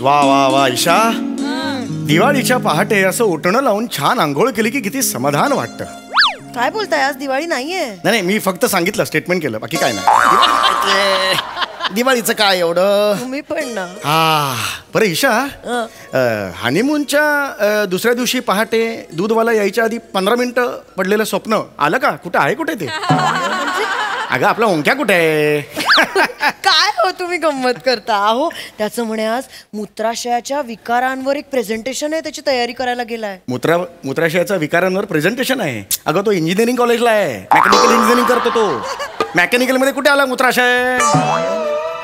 वा वा वा ईशा, दिवाळीच्या पहाटे असं उठणं लावून छान आंघोळ केली की किती समाधान वाटतं. काय बोलताय, आज दिवाळी नाहीये. नाही, मी फक्त सांगितलं, स्टेटमेंट केलं, बाकी काय नाही. दिवाळीचं काय एवढं. तुम्ही पण ना. बरं ईशा, हनीमूनच्या दुसऱ्या दिवशी पहाटे दूधवाला यायच्या आधी 15 मिनिटं पडलेलं स्वप्न आलं का? कुठं आहे, कुठे ते? अगं आपला ओंक्या कुठे आहे? काय हो तुम्ही गंमत करता. अहो त्याचं म्हणे आज मूत्राशयाच्या विकारांवर एक प्रेझेंटेशन आहे, त्याची तयारी करायला गेलाय. मूत्राशयाच्या विकारांवर प्रेझेंटेशन आहे? अगं तो इंजिनिअरिंग कॉलेजला आहे, मेकॅनिकल इंजिनिअरिंग करतो तो. मेकॅनिकल मध्ये कुठे आला मूत्राशय?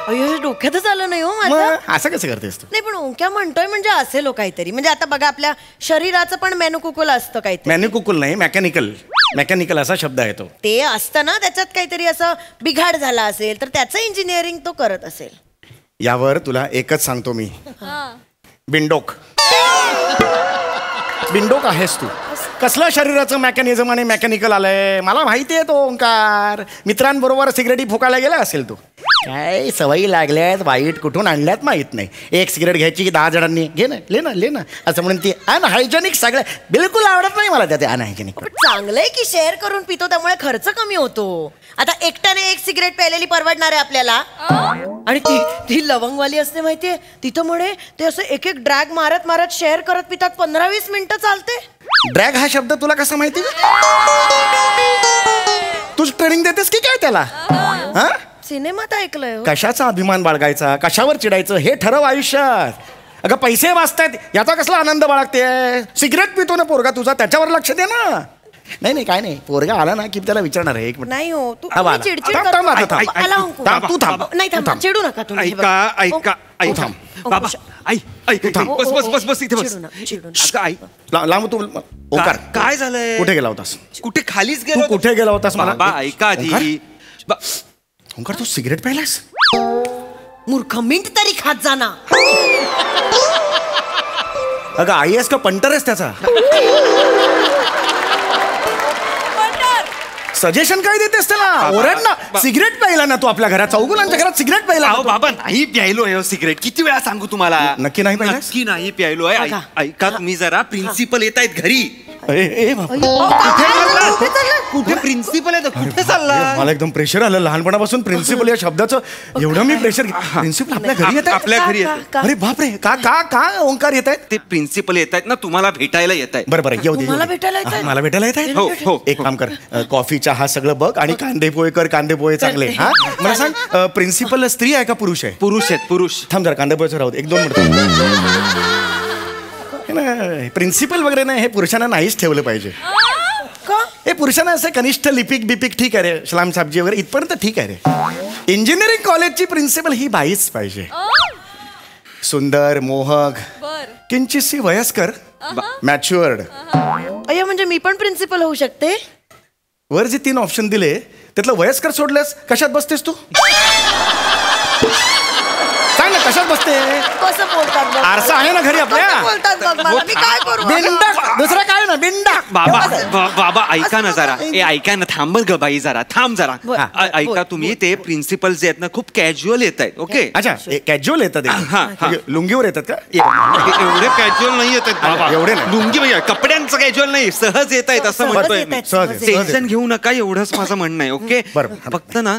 अय्यो, डोक्यातच आलं नाही हो माझं. असं कसं करतेस तू? नाही पण ओंक्या म्हणतोय म्हणजे असेल काहीतरी. म्हणजे आता बघा, आपल्या शरीराचं पण मेनुकुकुल असतं काहीतरी. मेनुकुकुल नाही, मेकॅनिकल. मेकॅनिकल असा शब्द आहे तो. ते असतं ना, त्याच्यात काहीतरी असं बिघाड झाला असेल तर त्याचं इंजिनिअरिंग तो करत असेल. यावर तुला एकच सांगतो मी, बिंडोक. बिंडोक आहेस तू. कसलं शरीराचं मेकॅनिझम आणि मेकॅनिकल आलंय मला माहिती आहे. तो ओंकार मित्रांबरोबर सिगरेटी फुकायला गेला असेल तू. काय सवयी लागल्यात वाईट, कुठून आणल्यात माहित नाही. एक सिगरेट घ्यायची की 10 जणांनी घे ना, ले ना असं म्हणून ती अनहायजेनिक सगळ्या बिलकुल आवडत नाही मला त्या अनहायजेनिक. चांगलंय की शेअर करून पितो, त्यामुळे खर्च कमी होतो. आता एकट्याने एक सिगरेट प्यायलेली परवडणार आहे आपल्याला. आणि ती लवंगवाली असते माहितीये, तिथं म्हणे ते असं एक एक ड्रॅग मारत मारत शेअर करत पितात. 15-20 मिनिटं चालते. ड्रॅग हा शब्द तुला कसा माहिती? तू ट्रेनिंग देतेस की काय त्याला? हा, सिनेमात ऐकलंय. कशाचा अभिमान बाळगायचा, कशावर चिडायचं हे ठरव आयुष्यात. अगं पैसे वाचतायत याचा कसला आनंद बाळगते? सिगरेट पितो ना पोरगा तुझा, त्याच्यावर लक्ष दे ना. नाही काय नाही, पोरगा आला ना की त्याला विचारणार आहे. एक मिनिट. नाही हो, तू चिडचिड तू थांब. चिडू नका तुम्ही. ऐका बाबा, बस इथे बस. लांब तू. ओंकार, काय झालंय? कुठे गेला होतास? कुठे खालीच गेलो. कुठे गेला होतास मला ऐका आधी. ओंकार, तू सिगरेट प्यायलास? मूर्ख, मिंट तरी खात जाना. अगं आई आहेस का पंटर आहेस त्याचा? सजेशन काय देतेस त्याला? ओरड ना. सिगरेट प्यायला ना तू आपल्या घरात, चौगुलांच्या घरात सिगरेट प्यायला? बाबा नाही प्यायलो सिगरेट. किती वेळा सांगू तुम्हाला? नक्की नाही प्यायला? नक्की नाही प्यायलो. ऐका तुम्ही जरा, प्रिन्सिपल येत आहेत घरी. कुठे प्रिन्सिपल आहे? कुठे चालला? मला एकदम प्रेशर आलं लहानपणापासून. प्रिन्सिपल या शब्दाचं एवढं मी प्रेशर. प्रिन्सिपल आपल्या घरी येत? आपल्या घरी येत. अरे बापरे, का ओंकार येत आहेत? ते प्रिन्सिपल येत आहेत ना, तुम्हाला भेटायला येत आहेत. बरं येऊ दे. मला भेटायला येत आहेत? मला भेटायला येत आहेत. हो. एक काम कर, कॉफी चहा सगळं बघ आणि कांदे पोहे कर. कांदे पोहे चांगले. हा मला सांग, प्रिन्सिपल स्त्री आहे का पुरुष आहे? पुरुष आहेत. पुरुष. थांब जरा, कांदे पोहेचं राहू दे. 1-2 मिनिट. प्रिन्सिपल वगैरे नाही, हे पुरुषांना नाहीच ठेवलं पाहिजे. हे पुरुषांना असं कनिष्ठ लिपिक बिपिक ठीक आहे रे, सलाम साहेबजी वगैरे इथपर्यंत ठीक आहे रे. इंजिनिअरिंग कॉलेजची प्रिन्सिपल ही बाईच पाहिजे. सुंदर, मोहक, किंचितशी वयस्कर, मॅच्युअर्ड. अय्या, म्हणजे मी पण प्रिन्सिपल होऊ शकते? वर जे 3 ऑप्शन दिले त्यातलं वयस्कर सोडल्यास कशात बसतेस तू? सांग ना, कशात बसते? कसं बोलतात? आरसा आहे ना घरी आपल्या? बोलतात बघ मला, मी काय करू? बिंडाक, दुसरं काय ना, बिंडाक. बाबा ऐका ना जरा. ऐका ना, थांब ग बाई जरा, थांब जरा. ऐका तुम्ही, ते प्रिन्सिपल जे आहेत ना खूप कॅज्युअल येत आहेत. ओके. अच्छा, कॅज्युअल येतात? लुंगीवर येतात का? एवढे कॅज्युअल नाही येत आहेत. एवढे नाही. लुंगी म्हणजे कपड्यांचं कॅज्युअल नाही, सहज येत आहेत असं म्हणतोय मी. टेन्शन घेऊ नका, एवढंच माझं म्हणणं आहे. ओके. फक्त ना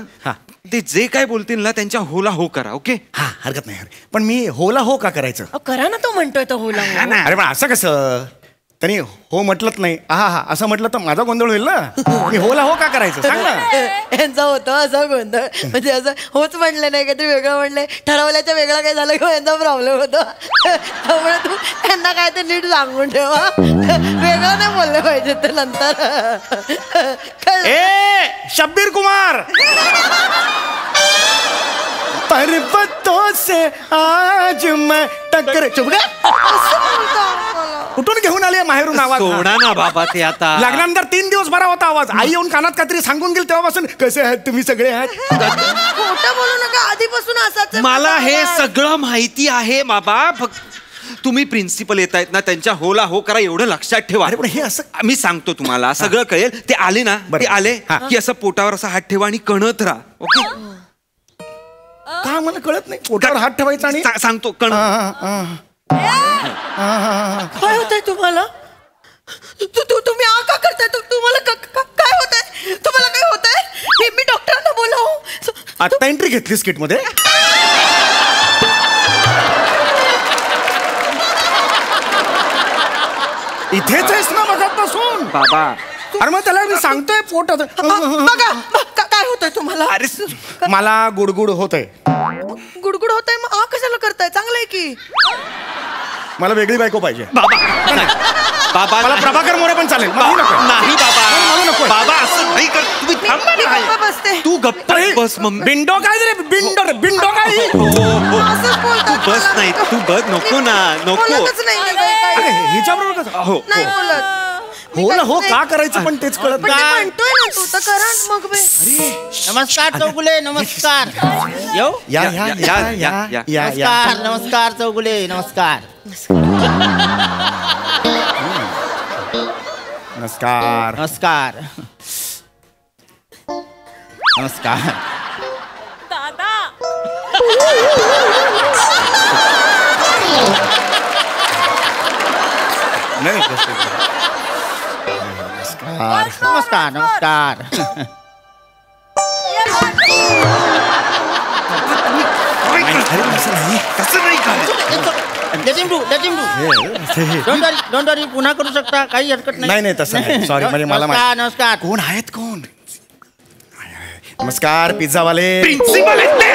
ते जे काय बोलतील ना त्यांच्या होला हो करा. ओके. हा, हरकत नाही. पण मी होला हो का करायचं? करा ना, तो म्हणतोय तो होला हो. अरे पण असं कसं? त्यांनी हो म्हटलंच नाही, हा असं म्हटलं तर माझा गोंधळ होईल ना. मी होला हो का करायचं सांग ना. यांचा होतं असा गोंधळ, म्हणजे असं होच म्हणलं नाही, काहीतरी वेगळं म्हणलंय, ठरवल्याच्या वेगळं काय झालं किंवा यांचा प्रॉब्लेम होतो. त्यामुळे तू त्यांना काय ते नीट सांगून ठेवा, वेगळं नाही बोललं पाहिजे तर नंतर. शब्बीर कुमार, पर्वतों से आज मैं टक्कर. कुठून घेऊन आले माहेरून आवाज? सोडा ना बाबा ते आता. लग्नानंतर 3 दिवस बरा होता आवाज. आई येऊन कानात काहीतरी सांगून गेली तेव्हापासून कसे आहात तुम्ही सगळे आहात. खोटं बोलू नका, आधीपासून असाच. मला हे सगळं माहिती आहे बाबा. फक्त तुम्ही प्रिन्सिपल येत आहेत ना, त्यांच्या होला हो करा, एवढं लक्षात ठेवा. अरे पण हे असं मी सांगतो तुम्हाला, सगळं कळेल. ते आले ना, ते आले की असं पोटावर असा हात ठेवा आणि कणत राहा. ओके. का मला कळत नाही. पोटावर हात ठेवायचा आणि सांगतो कण. काय होतंय तुम्हाला? तुम्ही का करताय? तुम्हाला काय होतंय? तुम्हाला काय होतंय? मी डॉक्टरांना बोलावू? आता एंट्री घेतलीस किट मध्ये. इथेच आहेस ना मगापासून बाबा. अरे मग त्याला मी सांगतोय पोटात. बघा काय होतंय तुम्हाला? अरे मला गुडगुड होतंय. गुडगुड होतंय मग कशाला करताय? चांगलंय की. मला वेगळी बायको पाहिजे. बाबा बाबा मला प्रभाकर मोरे पण चालेल. मला ही नको. नाही बाबा. मला नको. बाबा असं नाही कर. तुम्ही थांबा मी ना. गप्प बसते. तू गप्प बस मम्मी. बिंडो काय रे? बिंडो काय? असंच बोलतात बस मला. नाही तू बस. नको ना नको. बोलतच नाही मी काय. हिच्याबरोबर कसं? हो नाही बोलत. हो ना हो का करायचं पण तेच कळत पण ते म्हणतोय ना तू तर करा मग बे. नमस्कार चौगुले. नमस्कार. येऊ. या या या या या या नमस्कार. नमस्कार चौगुले. नमस्कार. नमस्कार. नमस्कार. नमस्कार. नाही नमस्कार. नमस्कार. कसं नाही काय. Let him do. Don't worry. पुन्हा करू शकता. काही हरकत नाही. नाही तसं नाही. सॉरी म्हणजे मला नमस्कार. नमस्कार. कोण आहेत कोण? नमस्कार पिझ्झावाले. प्रिन्सिपल आहेत ते.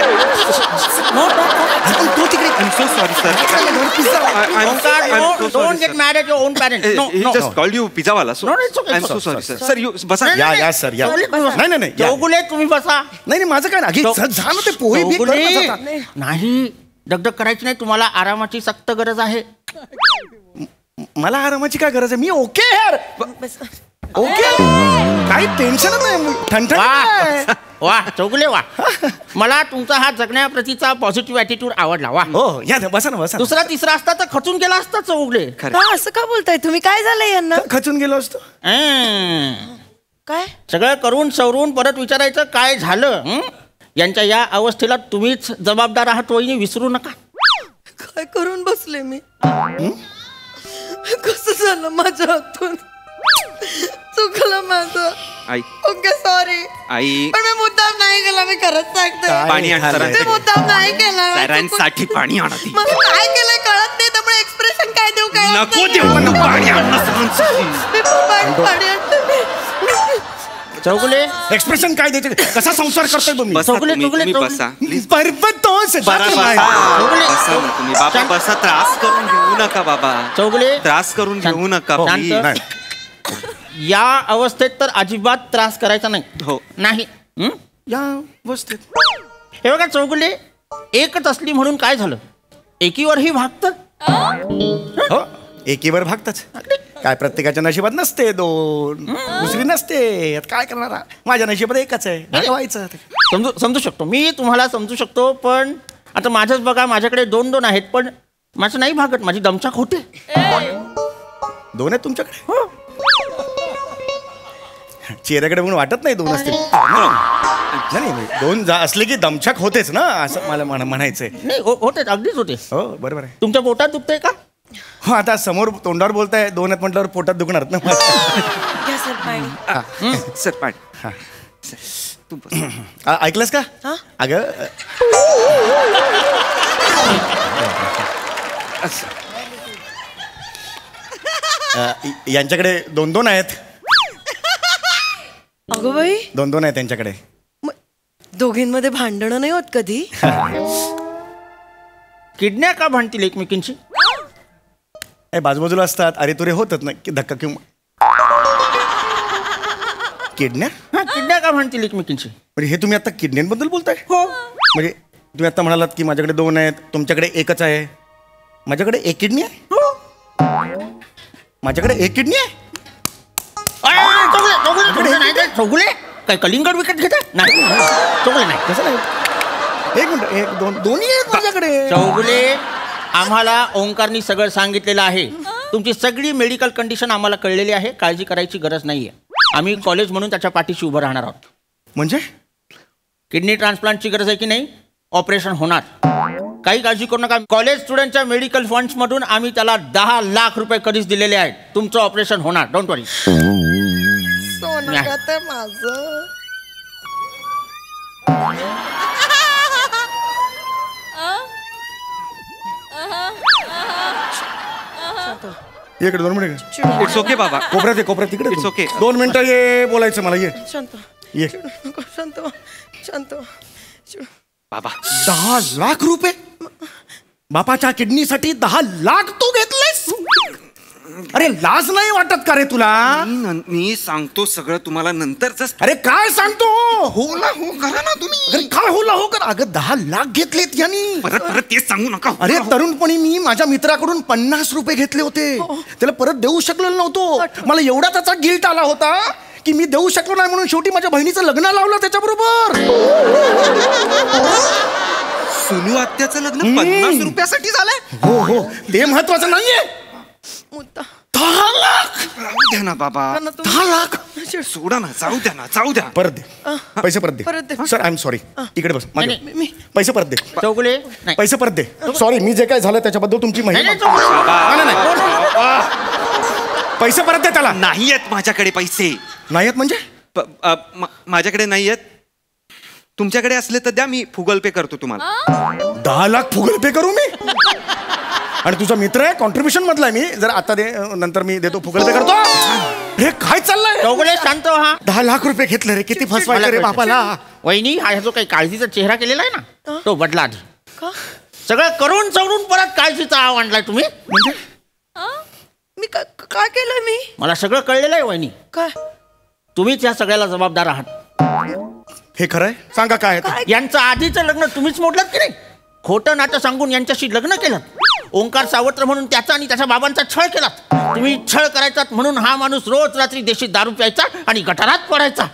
तो तिकडे. I'm so sorry sir. Onkar, don't get mad at your own parents. No. He just called you पिझ्झावाला. So No, it's okay. I'm so sorry sir. Sir you बसा. या सर या. नाही नाही या. चौगुले तुम्ही बसा. नाही माझं काय नाही. झालं ते पोहे बी चौगुले. करत बसा. नाही दगदग करायची नाही. तुम्हाला आरामाची सक्त गरज आहे. मला आरामाची काय गरज आहे? मी ओके यार. ओके काही टेन्शन नाही. ठणठण नाही. वा चौगुले वा. मला तुमचा हा जगण्याप्रतीचा पॉझिटिव्ह ॲटिट्यूड आवडला. वा. हो या ना, बसा ना बसा ना. दुसरा तिसरा असता तर खचून गेला असता चौगुले. का असं का बोलताय तुम्ही? काय झालंय यांना? खचून गेलो असतो. काय सगळं करून सवरून परत विचारायचं काय झालं. यांच्या या अवस्थेला तुम्हीच जबाबदार आहात. वहिनी विसरू नका. काय करून बसले मी? कसं झालं माझ्या हातून? चुकलं माझं. आई ओके सॉरी. आई पण मी मुद्दाम नाही केला. मी खरंच सांगते. पाणी आण मी मुद्दाम नाही केला. सरांसाठी पाणी आणा ती. मला काय केलंय कळत नाही. त्यामुळे एक्सप्रेशन काय देऊ काय नको देऊ पण पाणी आण ना सरांसाठी. पाणी आणते मी. चौगुले एक्सप्रेशन काय द्यायचे? कसा संसार करतोय तुम्ही? बसा चौगुले, तुम्ही चौगुले, तुम्ही बसा प्लीज. बरोबर तोच आहे. बसा बाकी नाही. बसा ना तुम्ही बाबा बसा. त्रास करून घेऊ नका बाबा. चौगुले त्रास करून घेऊ नका शांत. please. नाही. या अवस्थेत तर अजिबात त्रास करायचा नाही. हो. नाही. या अवस्थेत हे बघा चौगुले एकच असली म्हणून काय झालं? एकीवरही भागतं. हो एकीवर भागतच. काय प्रत्येकाच्या नशिबात नसते दोन. दुसरी नसते. आता काय करणार? माझ्या नशिबात एकच आहे. भागवायचं. समजू शकतो. मी तुम्हाला समजू शकतो. पण आता माझंच बघा. माझ्याकडे 2 आहेत. पण माझं नाही भागत. माझी दमछाक होते. 2 आहेत तुमच्याकडे? हो. चेहऱ्याकडे म्हणून वाटत नाही 2 असतील. नाही 2 असले की दमछाक होतेच ना. असं मला म्हणायचंय. नाही होते. अगदीच होते. हो बरोबर आहे. तुमच्या पोटात दुखतंय का? हो आता समोर तोंडावर बोलताय 2 आहेत म्हटल्यावर पोटात दुखणार ना. घ्या सर पाणी. सर पाणी. हा. तू बस. ऐकलंस का? हा? अगं यांच्याकडे 2 आहेत. अगं बाई 2 आहेत त्यांच्याकडे. दोघींमध्ये भांडणं नाही होत कधी? किडन्या का भांडतील एकमेकींची? बाजूबाजूला असतात. अरे तुरे होतात ना की धक्का किंवा किडन्या. हा किडन्या का भांडतील एकमेकींची? म्हणजे हे तुम्ही आता किडन्यांबद्दल बोलताय? हो. म्हणजे तुम्ही आता म्हणालात की माझ्याकडे 2 आहेत. तुमच्याकडे एकच आहे. माझ्याकडे 1 किडनी आहे. माझ्याकडे 1 किडनी आहे. चौगुले काय कलिंगड विकत घेता? नाही चौगुले नाही. कसं नाही? 1 मिनिट 1 2 दोन्ही आहेत माझ्याकडे. चौगुले आम्हाला ओंकारनी सगळं सांगितलेलं आहे. तुमची सगळी मेडिकल कंडिशन आम्हाला कळलेली आहे. काळजी करायची गरज नाहीये. आम्ही कॉलेज म्हणून त्याच्या पाठीशी उभं राहणार आहोत. म्हणजे किडनी ट्रान्सप्लांटची गरज आहे की नाही? ऑपरेशन होणार. काही काळजी करू नका. कॉलेज स्टुडंटच्या मेडिकल फंड्स मधून आम्ही त्याला 10 लाख रुपये कधीच दिलेले आहेत. तुमचं ऑपरेशन होणार, डोंट वरी. सोनं खातं माझं. इकडे 2 मिनिट. इट्स ओके बाबा. कोपऱ्यात तिकडे. It's okay. 2 मिनिटं ये बोलायचं मला. ये शांत ये. शांत शांत. बाबा 10 लाख रुपये बापाच्या किडनीसाठी 10 लाख तू घेतलेस? अरे लाज नाही वाटत का रे तुला? मी सांगतो सगळं तुम्हाला नंतरच. अरे काय सांगतो? होला हो करा ना तुम्ही. अरे काय होला हो कर. अगं 10 लाख घेतलेत यांनी. परत तेच सांगू नका. अरे तरुणपणी मी माझ्या मित्राकडून 50 रुपये घेतले होते. त्याला परत देऊ शकलो नव्हतो. मला एवढा त्याचा गिल्ट आला होता की मी देऊ शकलो नाही म्हणून शेवटी माझ्या बहिणीचं लग्न लावलं त्याच्याबरोबर. सोनू आत्याचं लग्न 50 रुपयासाठी झालंय? हो ते महत्वाचं नाहीये. 10 लाख राहू द्या ना बाबा. 10 लाख सोडा ना. जाऊ द्या. परत दे. पैसे परत दे. Sir I am sorry. इकडे बस. पैसे परत दे. चौगुले नाही. पैसे परत दे. सॉरी मी जे काय झालं त्याच्याबद्दल तुमची नाही, माहिती. नाही, पैसे परत दे त्याला. नाही आहेत माझ्याकडे पैसे. नाही आहेत म्हणजे? माझ्याकडे नाही आहेत. तुमच्याकडे असले तर द्या, मी फुगल पे करतो तुम्हाला. 10 लाख फुगल पे करू मी? आणि तुझा मित्र आहे, कॉन्ट्रीब्युशन मधला आहे मी. जर आता दे, नंतर मी देतो. फुगल पे करतो. हे काय चाललंय? चौगुले शांत हा. 10 लाख रुपये घेतले रे. किती फसवायचं रे बापाला. वहिनी हा जो काही काळजीचा चेहरा केलेला आहे ना तो बदला आधी. का? सगळं करून चवरून परत काळजीचा आव आणलाय तुम्ही. म्हणजे मी काय केलंय मी? मला सगळं कळलेलं आहे वहिनी. काय? तुम्हीच या सगळ्याला जबाबदार आहात. हे खरं आहे? सांगा काय आहे ते. यांचं आधीचं लग्न तुम्हीच मोडलं की नाही? खोटं नाटं सांगून यांच्याशी लग्न केलं. ओंकार सावत्र म्हणून त्याचा आणि त्याच्या बाबांचा छळ केला. तुम्ही छळ करायचात म्हणून हा माणूस रोज रात्री देशी दारू प्यायचा आणि गटारात पडायचा.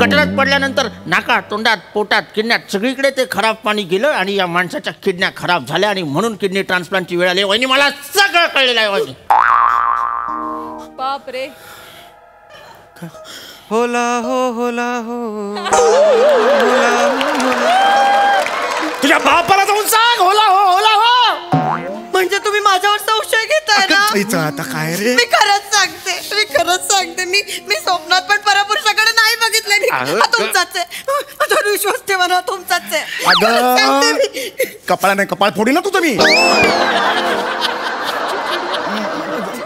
गटारात पडल्यानंतर नाकात, तोंडात, पोटात, किडण्यात सगळीकडे ते खराब पाणी गेलं आणि या माणसाच्या किडण्या खराब झाल्या आणि म्हणून किडनी ट्रान्सप्लांटची वेळ आली. वहिनी मला सगळं कळलेलं आहे वहिनी. बाप रे. होला हो. तुझ्या बापाला जाऊन सांग. होला हो. म्हणजे तुम्ही माझ्यावर संशय घेताय ना? आता काय रे? मी खरंच सांगते. मी स्वप्नात पण परपुरुषाकडे नाही बघितलंय. तुमचाच आहे. माझ्यावर विश्वास ठेवा ना. तुमचाच आहे. खरंच सांगते मी. कपाळाने कपाळ फोडी ना तुझं मी.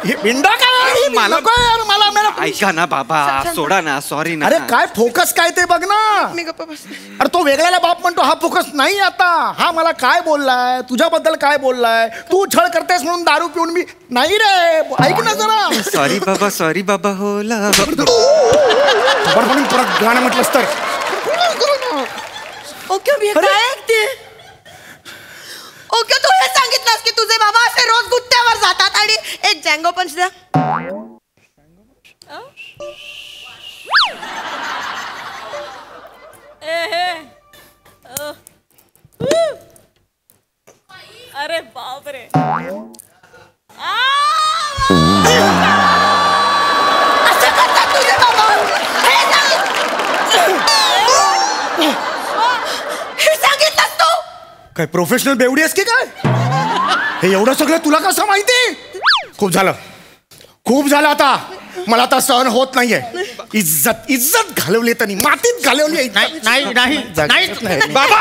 हे बिंडा काय? मला मला ऐका ना बाबा. सोडा ना. सॉरी ना. अरे काय फोकस काय ते बघ ना. मी गप्पा बस. अरे तो वेगळ्याला बाप म्हणतो. हा फोकस नाही आता. हा मला काय बोललाय, तुझ्याबद्दल काय बोललाय. तू छळ करतेस म्हणून दारू पिऊन मी नाही रे. ऐक ना जरा. सॉरी बाबा. होला म्हणून परत गाणं म्हटलंस तर. ओके मी काय ऐकते? ओके तू हे सांगितलंस की तुझे बाबा असे रोज गुत्त्यावर जातात आणि एक जँगो पंच द्या. अरे बाप रे. असं करतात तुझे बाबा. हे सांगितलंस तू? काय प्रोफेशनल बेवडी आहेस की काय? हे एवढं सगळं तुला कसं माहिती? खूप झालं आता. मला आता सहन होत नाहीये. इज्जत घालवली त्यांनी. मातीत घालवली. नाही बाबा.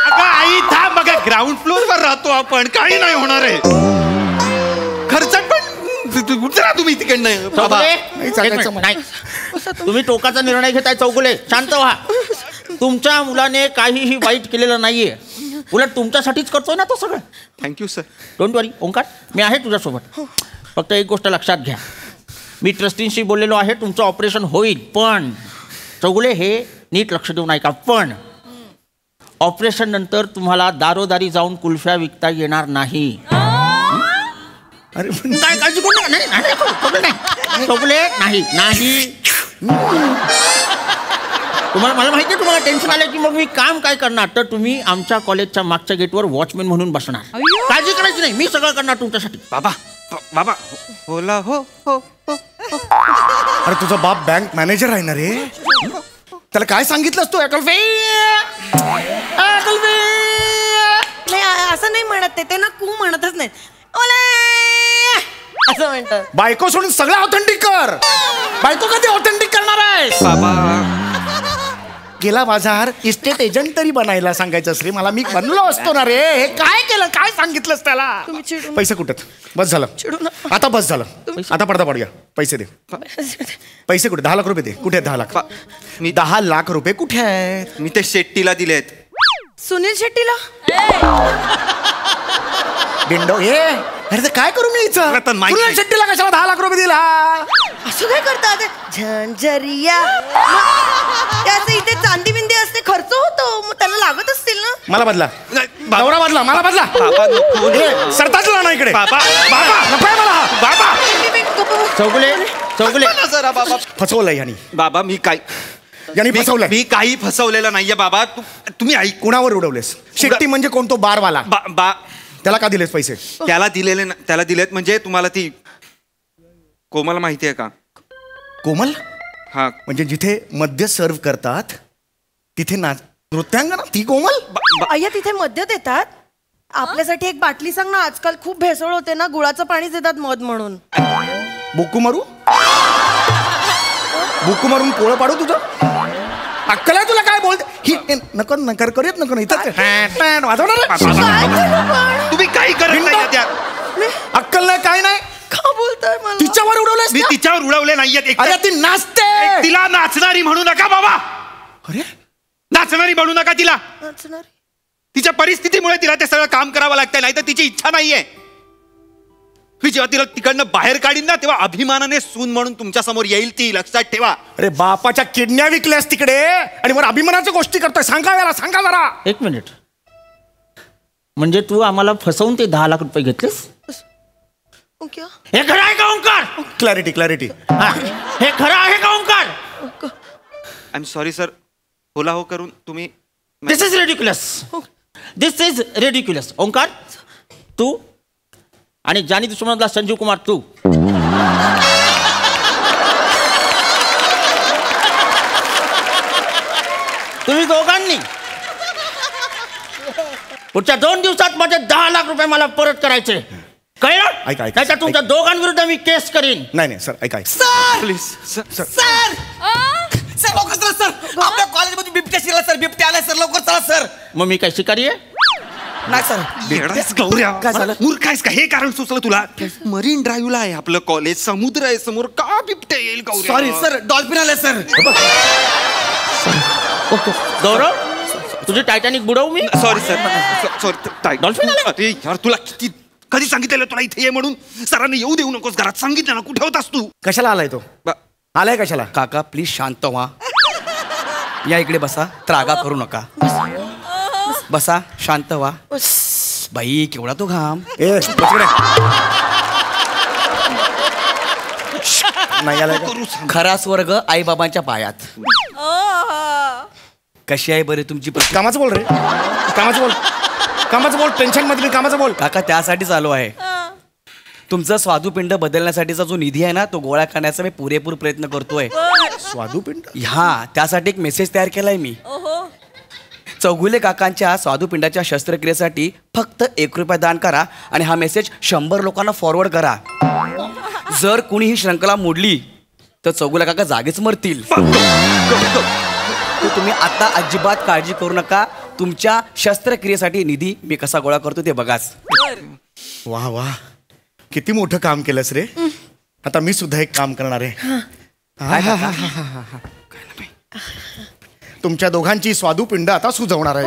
अगं आई थांब. बघा ग्राउंड फ्लोअर वर राहतो आपण. काही नाही होणार आहे. खर्चात पण उतरा तुम्ही तिकडनं बाबा. नाही. तुम्ही टोकाचा निर्णय घेताय चौगुले. शांत व्हा. तुमच्या मुलाने काहीही वाईट केलेलं नाहीये. उलट तुमच्यासाठीच करतोय ना तो सगळं. Thank you sir. डोंट वरी ओंकार. मी आहे तुझ्यासोबत. फक्त एक गोष्ट लक्षात घ्या. मी ट्रस्टींशी बोललेलो आहे. तुमचं ऑपरेशन होईल. पण चौगुले हे नीट लक्ष देऊन ऐका. पण ऑपरेशन नंतर तुम्हाला दारोदारी जाऊन कुल्फ्या विकता येणार नाही. अरे काय काळजी करू नका. नाही चौगुले नाही. तुम्हाला मला माहिती आहे तुम्हाला टेन्शन आलं की मग मी काम काय करणार. तर तुम्ही आमच्या कॉलेजच्या मागच्या गेटवर वॉचमॅन म्हणून बसणार. काळजी करायची नाही. मी सगळं करणार तुमच्यासाठी. बाबा. होला हो. अरे तुझा बाप बँक मॅनेजर आहे ना रे. त्याला काय सांगितलंस तू अकल्फे? अकल्फे! नाही असं नाही म्हणत ते ना कू म्हणतच नाही ओले असं म्हणतात. बायको सोडून सगळं ऑथेंटिक कर. बायको कधी ऑथेंटिक करणार आहेस? बाबा गेला बाजार इस्टेट एजंट तरी बनायला सांगायचं रे मला. मी बनलो असतो ना रे. हे काय केलं? काय सांगितलंस त्याला? तुम्ही चिडू नका. पैसे कुठे? बस झालं. चिडू नका. आता बस झालं. आता पडदा पड गया. पैसे दे. पैसे कुठे? 10 लाख रुपये दे. कुठे आहेत 10 लाख? मी 10 लाख रुपये कुठे आहेत? मी ते शेट्टीला दिलेत. सुनील शेट्टीला डिंडो हे अरे ते काय करू मी इथं? रतन, माहित सुनील नाही. शेट्टीला कशाला 10 लाख रुपये दिला? असं काय करतात झंझरिया त्याचं इथे चांदी बिंदी असते खर्च होतो मग त्याला लागत असतील ना. मला बदला. नाही, बाबा. नवरा बदला. मला बदला. बाबा नको. हे, सरताजला ना इकडे. बाबा बाबा नको आहे मला. बाबा चौगुले चौगुले जरा बाबा. फसवलंय यांनी. बाबा मी काय यांनी फसवलंय. मी काही फसवलेलं नाहीये बाबा. तुम्ही ऐक. कुणावर उडवलेस? शेट्टी म्हणजे कोण? तो बारवाला. त्याला का दिलेस पैसे? त्याला दिलेत म्हणजे तुम्हाला ती कोमल माहिती आहे का? कोमल हा म्हणजे जिथे मद्य सर्व करतात तिथे नृत्यांगना ती कोमल? अय्या तिथे मद्य देतात. आपल्यासाठी एक बाटली सांग ना. आजकाल खूप भेसळ होते ना. गुळाचं पाणी देतात मध म्हणून. बुक्कू मारू? बुक्कू मारून पोळं पाडू तुझं? अक्कल आहे तुला? काय बोलते ही? नको नकर करूयात नको इथं वाजवणार. तुम्ही काही करत नाही त्या. अक्कल नाही काय नाही. का बोलताय मला? तिच्यावर उडवलेस? मी तिच्यावर उडवले नाहीयेत. अरे ती नाचते. तिला नाचणारी म्हणू नका बाबा. अरे नाचणारी म्हणू नका तिला. नाचणारी? तिच्या परिस्थितीमुळे तिला ते सगळं काम करावं लागतंय. नाही तर तिची इच्छा नाहीये. मी जेव्हा तिला तिकडनं बाहेर काढीन ना तेव्हा अभिमानाने सून म्हणून तुमच्या समोर येईल ती. लक्षात ठेवा. अरे बापाच्या किडन्या विकल्यास तिकडे आणि वर अभिमानाच्या गोष्टी करतोय. सांगा याला. सांगा जरा. एक मिनिट. म्हणजे तू आम्हाला फसवून ते 10 लाख रुपये घेतलेस? क्या? हे खरं आहे का ओंकार? क्लॅरिटी. हे खरं आहे का Omkar? I am sorry sir. होला हो करून तुम्ही this is ridiculous. This is ridiculous. Omkar तू आणि जानी दुश्मनातला संजीव कुमार तू तुम्ही दोघांनी पुढच्या 2 दिवसात माझे 10 लाख रुपये मला परत करायचे. कळलं? ऐका. नाही तर तुमच्या दोघांविरुद्ध मी केस करीन. नाही सर ऐका. प्लीज सर लवकर चला सर. आपल्या कॉलेजमध्ये बिबट्या शिरला सर. बिबट्या आलाय सर. लवकर चला सर. मग मी काय शिकारी आहे? नाही सर. काय झालं? मूर्ख आहेस का? हे कारण सुचलं तुला? मरीन ड्राईव्हला आहे आपलं कॉलेज. समुद्र आहे समोर. का बिबट्या येईल? Sorry sir. डॉल्फिन आलाय सर. गौरव तुझी टायटॅनिक बुडवू मी? Sorry sir. डॉल्फिन आलाय? अरे यार तुला किती कधी सांगितलेलं तुला इथे ये म्हणून? सरांनी येऊ देऊ नकोस घरात. सांगितलं ना. कुठे होतास तू? कशाला आलाय तो? आलाय कशाला? काका प्लीज शांत व्हा. या इकडे बसा. त्रागा करू नका. बसा. शांत व्हा. बाई केवढा तो घाम. ए बसकडे. नाही आलाय का? खरा स्वर्ग आई बाबांच्या पायात. कशी आहे बरे तुमची कामाचं बोल रे. कामाचं बोल. टेन्शन मध्ये कामाचं बोल. काका त्यासाठीच आलो आहे. तुमचं स्वादुपिंड बदलण्यासाठीचा जो निधी आहे ना तो गोळा करण्याचा मी पुरेपूर प्रयत्न करतोय. स्वादुपिंड? हा त्यासाठी एक मेसेज तयार केलाय मी. चौगुले काकांच्या स्वादुपिंडाच्या शस्त्रक्रियेसाठी फक्त 1 रुपया दान करा आणि हा मेसेज 100 लोकांना फॉरवर्ड करा. जर कुणी ही श्रृंखला मोडली तर चौगुले काका जागीच मरतील. तुम्ही आता अजिबात काळजी करू नका. तुमच्या शस्त्रक्रियेसाठी निधी मी कसा गोळा करतो ते बघाच. वा किती मोठं काम केलंस रे. आता मी सुद्धा एक काम करणार आहे. तुमच्या दोघांची स्वादुपिंड आता सुजवणार आहे.